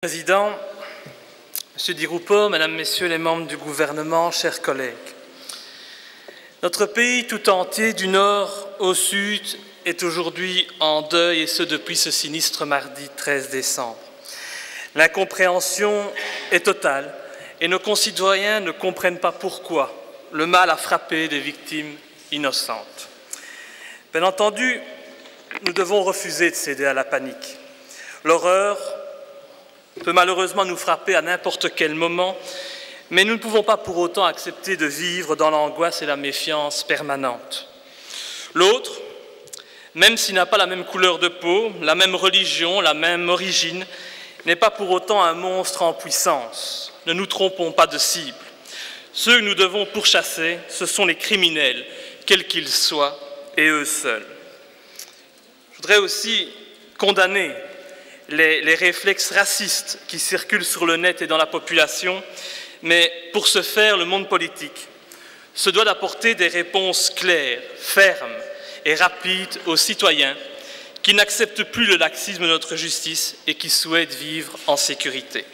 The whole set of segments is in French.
Président, Monsieur Di Rupo, Mesdames, Messieurs les membres du gouvernement, chers collègues. Notre pays tout entier, du nord au sud, est aujourd'hui en deuil, et ce depuis ce sinistre mardi 13 décembre. L'incompréhension est totale et nos concitoyens ne comprennent pas pourquoi le mal a frappé des victimes innocentes. Bien entendu, nous devons refuser de céder à la panique. L'horreur peut malheureusement nous frapper à n'importe quel moment, mais nous ne pouvons pas pour autant accepter de vivre dans l'angoisse et la méfiance permanente. L'autre, même s'il n'a pas la même couleur de peau, la même religion, la même origine, n'est pas pour autant un monstre en puissance. Ne nous trompons pas de cible. Ceux que nous devons pourchasser, ce sont les criminels, quels qu'ils soient, et eux seuls. Je voudrais aussi condamner les réflexes racistes qui circulent sur le net et dans la population, mais pour ce faire, le monde politique se doit d'apporter des réponses claires, fermes et rapides aux citoyens qui n'acceptent plus le laxisme de notre justice et qui souhaitent vivre en sécurité.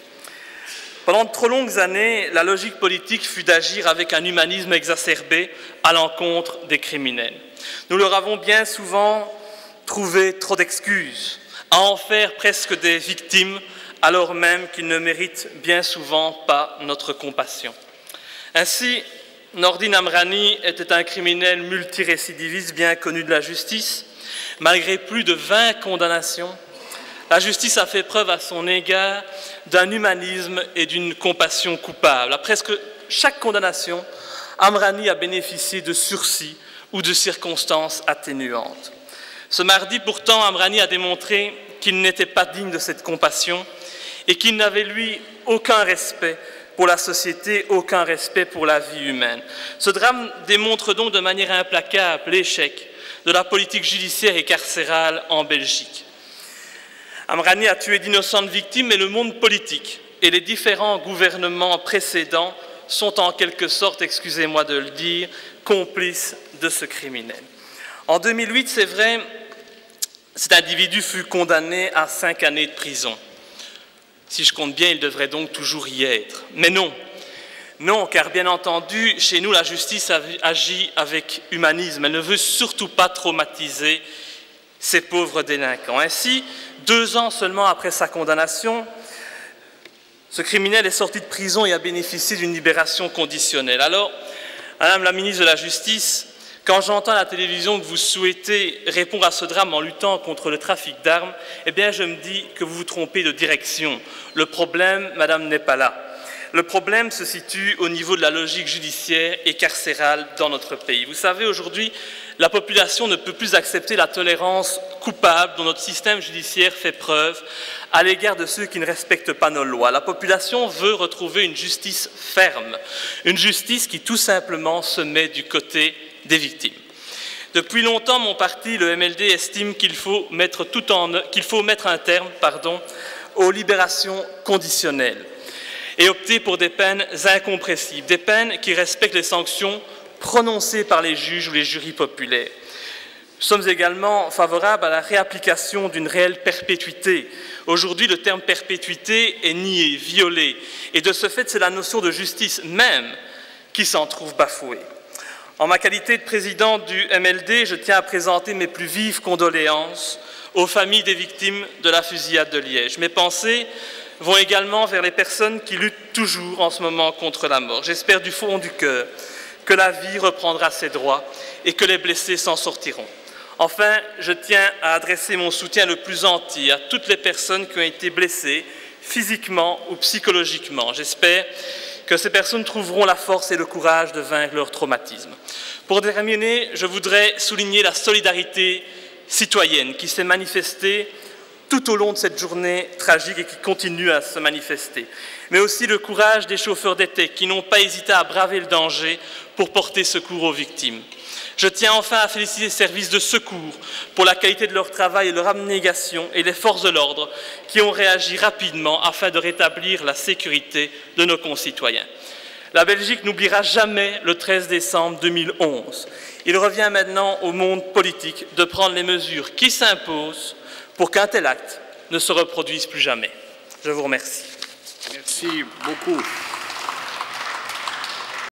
Pendant de trop longues années, la logique politique fut d'agir avec un humanisme exacerbé à l'encontre des criminels. Nous leur avons bien souvent trouvé trop d'excuses, à en faire presque des victimes, alors même qu'ils ne méritent bien souvent pas notre compassion. Ainsi, Nordine Amrani était un criminel multirécidiviste bien connu de la justice. Malgré plus de 20 condamnations, la justice a fait preuve à son égard d'un humanisme et d'une compassion coupable. À presque chaque condamnation, Amrani a bénéficié de sursis ou de circonstances atténuantes. Ce mardi, pourtant, Amrani a démontré qu'il n'était pas digne de cette compassion et qu'il n'avait, lui, aucun respect pour la société, aucun respect pour la vie humaine. Ce drame démontre donc de manière implacable l'échec de la politique judiciaire et carcérale en Belgique. Amrani a tué d'innocentes victimes, mais le monde politique et les différents gouvernements précédents sont en quelque sorte, excusez-moi de le dire, complices de ce criminel. En 2008, c'est vrai, cet individu fut condamné à 5 années de prison. Si je compte bien, il devrait donc toujours y être. Mais non, non, car bien entendu, chez nous, la justice agit avec humanisme. Elle ne veut surtout pas traumatiser ces pauvres délinquants. Ainsi, 2 ans seulement après sa condamnation, ce criminel est sorti de prison et a bénéficié d'une libération conditionnelle. Alors, Madame la ministre de la Justice, quand j'entends à la télévision que vous souhaitez répondre à ce drame en luttant contre le trafic d'armes, eh bien je me dis que vous vous trompez de direction. Le problème, Madame, n'est pas là. Le problème se situe au niveau de la logique judiciaire et carcérale dans notre pays. Vous savez, aujourd'hui, la population ne peut plus accepter la tolérance coupable dont notre système judiciaire fait preuve à l'égard de ceux qui ne respectent pas nos lois. La population veut retrouver une justice ferme, une justice qui tout simplement se met du côté des victimes. Depuis longtemps, mon parti, le MLD, estime qu'il faut mettre un terme aux libérations conditionnelles et opter pour des peines incompressibles, des peines qui respectent les sanctions prononcées par les juges ou les jurys populaires. Nous sommes également favorables à la réapplication d'une réelle perpétuité. Aujourd'hui, le terme perpétuité est nié, violé, et de ce fait, c'est la notion de justice même qui s'en trouve bafouée. En ma qualité de président du MLD, je tiens à présenter mes plus vives condoléances aux familles des victimes de la fusillade de Liège. Mes pensées vont également vers les personnes qui luttent toujours en ce moment contre la mort. J'espère du fond du cœur que la vie reprendra ses droits et que les blessés s'en sortiront. Enfin, je tiens à adresser mon soutien le plus entier à toutes les personnes qui ont été blessées physiquement ou psychologiquement. J'espère que ces personnes trouveront la force et le courage de vaincre leur traumatisme. Pour terminer, je voudrais souligner la solidarité citoyenne qui s'est manifestée tout au long de cette journée tragique et qui continue à se manifester, mais aussi le courage des chauffeurs d'été qui n'ont pas hésité à braver le danger pour porter secours aux victimes. Je tiens enfin à féliciter les services de secours pour la qualité de leur travail et leur abnégation et les forces de l'ordre qui ont réagi rapidement afin de rétablir la sécurité de nos concitoyens. La Belgique n'oubliera jamais le 13 décembre 2011. Il revient maintenant au monde politique de prendre les mesures qui s'imposent pour qu'un tel acte ne se reproduise plus jamais. Je vous remercie. Merci beaucoup.